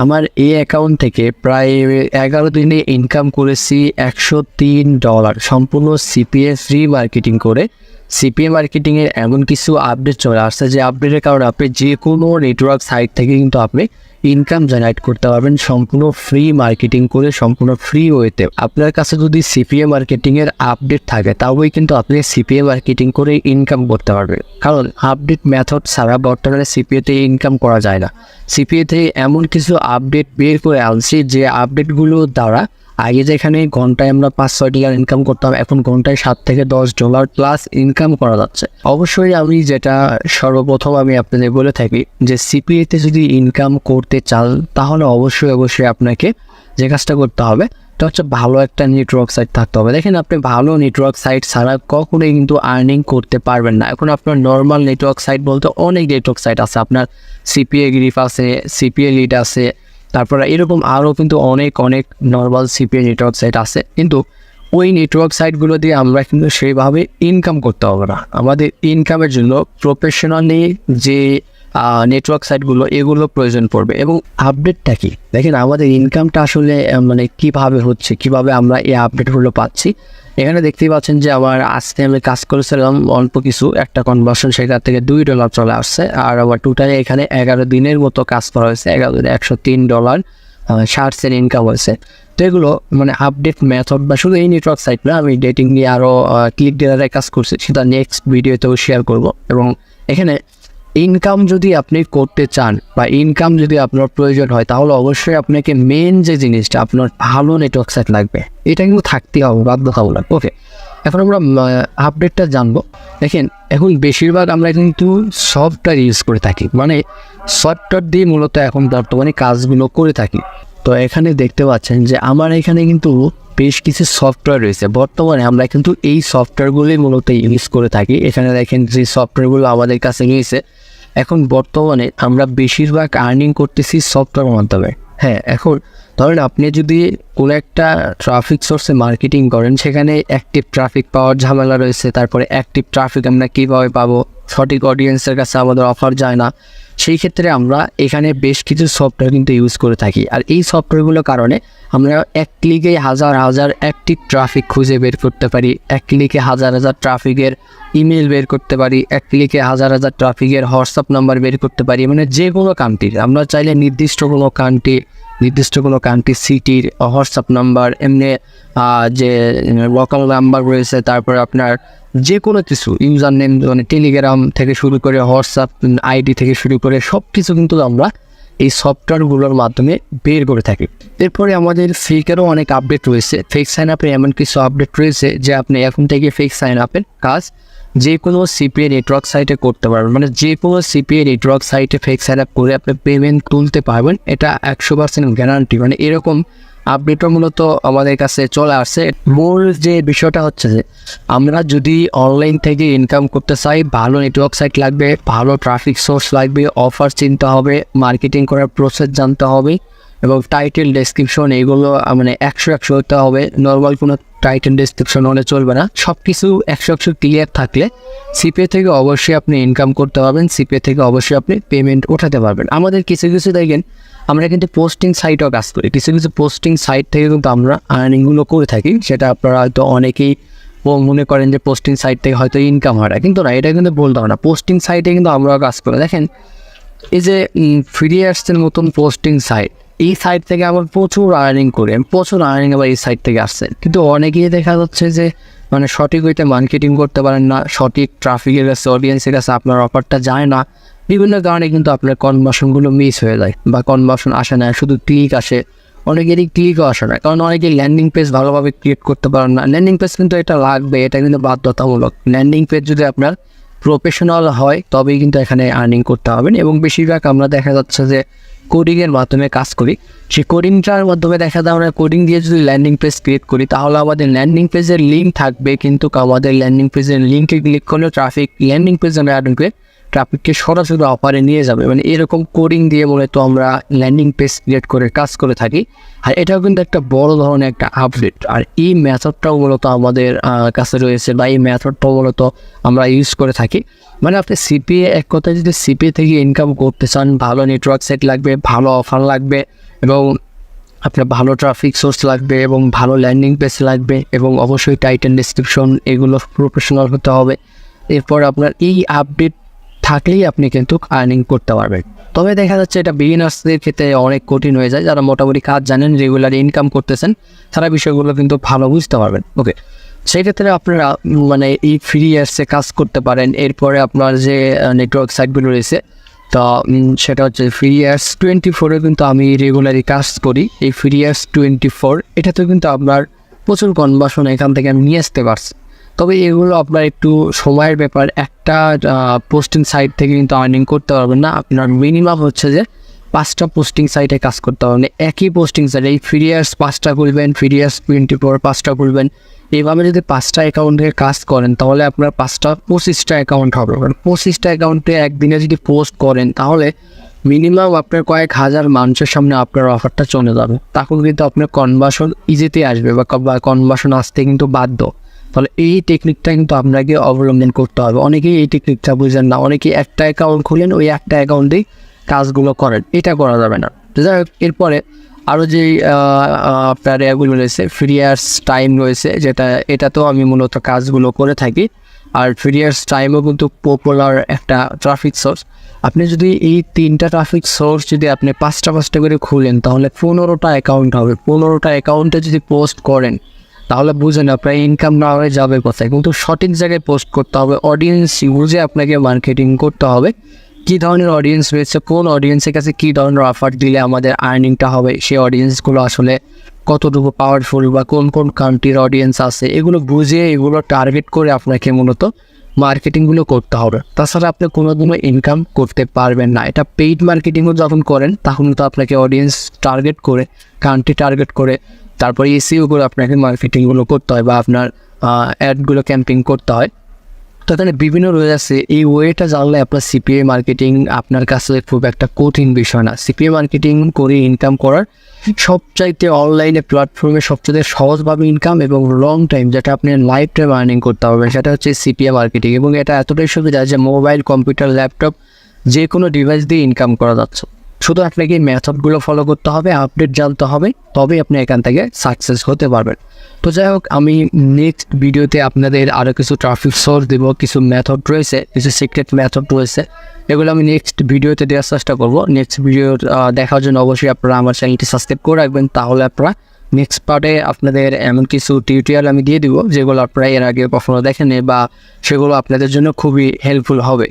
আমার এই অ্যাকাউন্ট থেকে প্রায় 11 দিনে ইনকাম করেছি $103 সম্পূর্ণ সিপিএ ফ্রি মার্কেটিং করে। সিপিএ মার্কেটিংয়ের এমন কিছু আপডেট চলে আসছে যে আপডেটের কারণে আপনি যে কোনো নেটওয়ার্ক সাইট থেকে কিন্তু আপনি ইনকাম জেনারেট করতে পারবেন সম্পূর্ণ ফ্রি মার্কেটিং করে, সম্পূর্ণ ফ্রি ওয়েতে। আপনার কাছে যদি সিপিএ মার্কেটিংয়ের আপডেট থাকে তবেই কিন্তু আপনি সিপিএ মার্কেটিং করে ইনকাম করতে পারবেন, কারণ আপডেট মেথড ছাড়া বর্তমানে সিপিএতে ইনকাম করা যায় না। সিপিএতে এমন কিছু আপডেট বের করে আনছি যে আপডেটগুলো দ্বারা আগে যেখানে ঘন্টায় আমরা $5-6 ইনকাম করতাম, এখন ঘন্টায় $7 থেকে $10 প্লাস ইনকাম করা যাচ্ছে। অবশ্যই আমি যেটা সর্বপ্রথম আমি আপনাদের বলে থাকি যে সিপিএতে যদি ইনকাম করতে চান তাহলে অবশ্যই আপনাকে যে কাজটা করতে হবে এটা হচ্ছে ভালো একটা নেটওয়ার্ক সাইট থাকতে হবে। দেখেন, আপনি ভালো নেটওয়ার্ক সাইট ছাড়া কখনোই কিন্তু আর্নিং করতে পারবেন না। এখন আপনার নর্মাল নেটওয়ার্ক সাইট বলতে অনেক নেটওয়ার্ক সাইট আছে, আপনার সিপিএ গ্রিফ আছে, সিপিএ লিড আছে, তারপরে এরকম আরও কিন্তু অনেক নর্মাল সিপিএ নেটওয়ার্ক সাইট আছে, কিন্তু ওই নেটওয়ার্ক সাইটগুলো দিয়ে আমরা কিন্তু সেইভাবে ইনকাম করতে হবে না। আমাদের ইনকামের জন্য প্রফেশনালি যে নেটওয়ার্ক সাইটগুলো এগুলো প্রয়োজন পড়বে। এবং আপডেটটা কি, দেখেন আমাদের ইনকামটা আসলে মানে কিভাবে হচ্ছে, কিভাবে আমরা এই আপডেটগুলো পাচ্ছি। এখানে দেখতেই পাচ্ছেন যে আমার আজকে আমি কাজ করেছিলাম অল্প কিছু, একটা কনভার্সন সেখান থেকে $2 চলে আসছে, আর আমার টোটালি এখানে 11 দিনের মতো কাজ করা হয়েছে, 11 দিনে $103 শার্টসের ইনকাম হয়েছে। তো এগুলো মানে আপডেট মেথড, বা শুধু এই নেটওয়ার্ক সাইট না, আমি ডেটিং নিয়ে আরও ক্লিক ডিলারে কাজ করছি, সেটা নেক্সট ভিডিওতেও শেয়ার করব। এবং এখানে ইনকাম যদি আপনি করতে চান বা ইনকাম যদি আপনার প্রয়োজন হয় তাহলে অবশ্যই আপনাকে মেন যে জিনিসটা আপনার ভালো নেটওয়ার্ক সাইট লাগবে, এটা কিন্তু থাকতেই হবে বাধ্যতামূলক। ওকে, এখন আমরা আপডেটটা জানবো। দেখেন, এখন বেশিরভাগ আমরা কিন্তু সফটওয়্যার ইউজ করে থাকি, মানে সফটওয়্যার দিয়ে মূলত এখন বর্তমানে কাজগুলো করে থাকি। তো এখানে দেখতে পাচ্ছেন যে আমার এখানে কিন্তু বেশ কিছু সফটওয়্যার রয়েছে, বর্তমানে আমরা কিন্তু এই সফটওয়্যারগুলি মূলত ইউজ করে থাকি। এখানে দেখেন যে সফটওয়্যারগুলো আমাদের কাছে রয়েছে, এখন বর্তমানে আমরা বেশিরভাগ আর্নিং করতেছি সফটওয়্যারের মাধ্যমে। হ্যাঁ, এখন ধরেন আপনি যদি কোনো একটা ট্রাফিক সোর্সে মার্কেটিং করেন, সেখানে অ্যাক্টিভ ট্রাফিক পাওয়ার ঝামেলা রয়েছে, তারপরে অ্যাক্টিভ ট্রাফিক আমরা কীভাবে পাবো, সঠিক অডিয়েন্সের কাছে আমাদের অফার যায় না, সেই ক্ষেত্রে আমরা এখানে বেশ কিছু সফটওয়্যার কিন্তু ইউজ করে থাকি। আর এই সফটওয়্যারগুলোর কারণে আমরা এক ক্লিকে হাজার অ্যাক্টিভ ট্রাফিক খুঁজে বের করতে পারি, এক ক্লিকে হাজার ট্রাফিকের ইমেল বের করতে পারি, এক ক্লিকে হাজার ট্রাফিকের হোয়াটসঅ্যাপ নাম্বার বের করতে পারি। মানে যে কোনো কান্ট্রির, আমরা চাইলে নির্দিষ্ট কোনো কান্ট্রি সিটির হোয়াটসঅ্যাপ নাম্বার, এমনি যে লোকাল নাম্বার রয়েছে, তারপরে আপনার যে কোনো কিছু ইউজার নেম, মানে টেলিগ্রাম থেকে শুরু করে হোয়াটসঅ্যাপ আইডি থেকে শুরু করে সব কিছু কিন্তু আমরা এই সফটওয়্যারগুলোর মাধ্যমে বের করে থাকি। এরপরে আমাদের ফেকেরও অনেক আপডেট রয়েছে, ফেক সাইন আপের এমন কিছু আপডেট রয়েছে যে আপনি এখন থেকে ফেক সাইন আপের কাজ যে কোনো সিপিএ নেটওয়ার্ক সাইটে করতে পারবেন। মানে যে কোনো সিপিএ নেটওয়ার্ক সাইটে ফেক সাইন আপ করে আপনি পেমেন্ট তুলতে পারবেন, এটা 100% গ্যারান্টি। মানে এরকম আপডেটও মূলত আমাদের কাছে চলে আসছে। মূল যে বিষয়টা হচ্ছে যে আমরা যদি অনলাইন থেকে ইনকাম করতে চাই, ভালো নেটওয়ার্ক সাইট লাগবে, ভালো ট্রাফিক সোর্স লাগবে, অফার চিনতে হবে, মার্কেটিং করার প্রসেস জানতে হবে, এবং টাইটেল ডেসক্রিপশন এগুলো মানে 100 হতে হবে। নর্মাল কোনো টাইটেল ডেসক্রিপশন হলে চলবে না, সব কিছু 100 ক্লিয়ার থাকলে সিপিএ থেকে অবশ্যই আপনি ইনকাম করতে পারবেন, সিপিএ থেকে অবশ্যই আপনি পেমেন্ট উঠাতে পারবেন। আমাদের কিছু দেখেন আমরা কিন্তু পোস্টিং সাইটও কাজ করি, কিছু পোস্টিং সাইট থেকে কিন্তু আমরা আর্নিংগুলো করে থাকি। সেটা আপনারা হয়তো অনেকেই মনে করেন যে পোস্টিং সাইট থেকে হয়তো ইনকাম হয় না, কিন্তু না, এটা কিন্তু বলতে হবে না। পোস্টিং সাইটে কিন্তু আমরা কাজ করি। দেখেন, এই যে ফ্রি অ্যাডসের মতন পোস্টিং সাইট, এই সাইট থেকে আমরা প্রচুর আর্নিং করি, প্রচুর আর্নিং আবার এই সাইট থেকে আসছে। কিন্তু অনেকেই দেখা যাচ্ছে যে মানে সঠিক হইতে মার্কেটিং করতে পারেন না, সঠিক ট্রাফিকের কাছে, অডিয়েন্সের কাছে আপনার অফারটা যায় না, বিভিন্ন কারণে কিন্তু আপনার কনভার্সনগুলো মিস হয়ে যায় বা কনভার্সন আসে না, শুধু ক্লিক আসে। অনেকেরই ক্লিকও আসে না, কারণ অনেকেই ল্যান্ডিং পেজ ভালোভাবে ক্রিয়েট করতে পারেন না। ল্যান্ডিং পেজ কিন্তু এটা লাগবে, এটা কিন্তু বাধ্যতামূলক। ল্যান্ডিং পেজ যদি আপনার প্রফেশনাল হয় তবেই কিন্তু এখানে আর্নিং করতে হবেন। এবং বেশিরভাগ আমরা দেখা যাচ্ছে যে কোডিংয়ের মাধ্যমে কাজ করি, সেই কোডিংটার মাধ্যমে দেখা যায় আমরা কোডিং দিয়ে যদি ল্যান্ডিং পেজ ক্রিয়েট করি তাহলে আমাদের ল্যান্ডিং পেজের লিঙ্ক থাকবে, কিন্তু আমাদের ল্যান্ডিং পেজের লিঙ্কে ক্লিক করলে ট্রাফিক ল্যান্ডিং পেজে না ঢুকে ট্রাফিককে সরাসরি অফারে নিয়ে যাবে। মানে এরকম কোডিং দিয়ে মূলত আমরা ল্যান্ডিং পেজ ক্রিয়েট করে কাজ করে থাকি। আর এটাও কিন্তু একটা বড় ধরনের একটা আপডেট। আর এই মেথডটাও মূলত আমাদের কাছে রয়েছে, বা এই মেথডটাও মূলত আমরা ইউজ করে থাকি। মানে আপনি সিপিএ, এক কথায় যদি সিপিএ থেকে ইনকাম করতে চান, ভালো নেটওয়ার্ক সেট লাগবে, ভালো অফার লাগবে, এবং আপনার ভালো ট্রাফিক সোর্স লাগবে এবং ভালো ল্যান্ডিং পেজ লাগবে এবং অবশ্যই টাইটেল ডেসক্রিপশন এগুলো প্রফেশনাল হতে হবে। এরপর আপনার এই আপডেট থাকলেই আপনি কিন্তু আর্নিং করতে পারবেন। তবে দেখা যাচ্ছে এটা বিগিনার্সদের ক্ষেত্রে অনেক কঠিন হয়ে যায়। যারা মোটামুটি কাজ জানেন, রেগুলার ইনকাম করতেছেন, তারা বিষয়গুলো কিন্তু ভালো বুঝতে পারবেন। ওকে, সেই ক্ষেত্রে আপনারা মানে এই ফ্রি ইয়ার্সে কাজ করতে পারেন। এরপরে আপনার যে নেটওয়ার্ক সাইটগুলো রয়েছে, তো সেটা হচ্ছে ফ্রি ইয়ার্স 24-এ কিন্তু আমি রেগুলারই কাজ করি। এই ফ্রি ইয়ার্স 24 এটাতে কিন্তু আপনার প্রচুর কনভার্সন এখান থেকে আমি নিয়ে আসতে পারছি। তবে এগুলো আপনার একটু সময়ের ব্যাপার। একটা পোস্টিং সাইট থেকে কিন্তু আর্নিং করতে পারবেন না। আপনার মিনিমাম হচ্ছে যে 5টা পোস্টিং সাইটে কাজ করতে পারবেন। একই পোস্টিং সাইট, এই ফ্রি ইয়ার্স 5টা খুলবেন, ফ্রি ইয়ার্স 24 5টা খুলবেন। এইভাবে যদি 5টা অ্যাকাউন্ট থেকে কাজ করেন তাহলে আপনার 25টা অ্যাকাউন্ট হবে। 25টা অ্যাকাউন্টে একদিনে যদি পোস্ট করেন তাহলে মিনিমাম আপনার কয়েক হাজার মানুষের সামনে আপনার অফারটা চলে যাবে। তখন কিন্তু আপনার কনভার্সন ইজিতে আসবে বা কনভার্সন আসতে কিন্তু বাধ্য। তাহলে এই টেকনিকটা কিন্তু আপনাকে অবলম্বন করতে হবে। অনেকেই এই টেকনিকটা বুঝেন না, অনেকেই একটা অ্যাকাউন্ট খুলেন, ওই একটা অ্যাকাউন্টেই কাজগুলো করেন। এটা করা যাবে না। যাই হোক, এরপরে আরও যে আপনার এগুলো রয়েছে, ফ্রি ইয়ার্স টাইম রয়েছে, এটাতেও আমি মূলত কাজগুলো করে থাকি। আর ফ্রি ইয়ার্স টাইমও কিন্তু পপুলার একটা ট্রাফিক সোর্স। আপনি যদি এই 3টা ট্রাফিক সোর্স যদি আপনি 5টা করে খুলেন তাহলে 15টা অ্যাকাউন্ট হবে। 15টা অ্যাকাউন্টে যদি পোস্ট করেন তাহলে বুঝেন আপনার ইনকাম না হয়ে যাবে কোথায়। কিন্তু সঠিক জায়গায় পোস্ট করতে হবে, অডিয়েন্স বুঝে আপনাকে মার্কেটিং করতে হবে। কী ধরনের অডিয়েন্স রয়েছে, কোন অডিয়েন্সের কাছে কী ধরনের অফার দিলে আমাদের আর্নিংটা হবে, সেই অডিয়েন্সগুলো আসলে কতটুকু পাওয়ারফুল বা কোন কোন কান্ট্রির অডিয়েন্স আছে, এগুলো বুঝে এগুলো টার্গেট করে আপনাকে মূলত মার্কেটিংগুলো করতে হবে। তাছাড়া আপনি কোনোদিনও ইনকাম করতে পারবেন না। এটা পেইড মার্কেটিংও যখন করেন তখন তো আপনাকে অডিয়েন্স টার্গেট করে, কান্ট্রি টার্গেট করে, তারপরে এসইও করে আপনাকে মার্কেটিংগুলো করতে হয় বা আপনার অ্যাডগুলো ক্যাম্পিং করতে হয়। তো এখানে বিভিন্ন রয়ে আছে। এই ওয়েটা জানলে আপনার সিপিএ মার্কেটিং আপনার কাছে খুব একটা কঠিন বিষয় না। সিপিএ মার্কেটিং করে ইনকাম করার সবচাইতে অনলাইনে প্ল্যাটফর্মে সবচেয়ে সহজভাবে ইনকাম এবং লং টাইম, যেটা আপনি লাইফ টাইম আর্নিং করতে পারবেন, সেটা হচ্ছে সিপিএ মার্কেটিং। এবং এটা এতটাই সুবিধা যে মোবাইল, কম্পিউটার, ল্যাপটপ যে কোনো ডিভাইস দিয়ে ইনকাম করা যাচ্ছে। শুধু আপনাকে এই মেথডগুলো ফলো করতে হবে, আপডেট জানতে হবে, তবেই আপনি এখান থেকে সাকসেস হতে পারবেন। তো যাই হোক, আমি নেক্সট ভিডিওতে আপনাদের আরও কিছু ট্রাফিক সোর্স দেবো, কিছু মেথড রয়েছে, কিছু সিক্রেট মেথড রয়েছে, এগুলো আমি নেক্সট ভিডিওতে দেওয়ার চেষ্টা করবো। নেক্সট ভিডিও দেখার জন্য অবশ্যই আপনারা আমার চ্যানেলটি সাবস্ক্রাইব করে রাখবেন। তাহলে আপনারা নেক্সট পার্টে আপনাদের এমন কিছু টিউটোরিয়াল আমি দিয়ে দিব যেগুলো আপনারা এর আগে কখনো দেখেন বা সেগুলো আপনাদের জন্য খুবই হেল্পফুল হবে।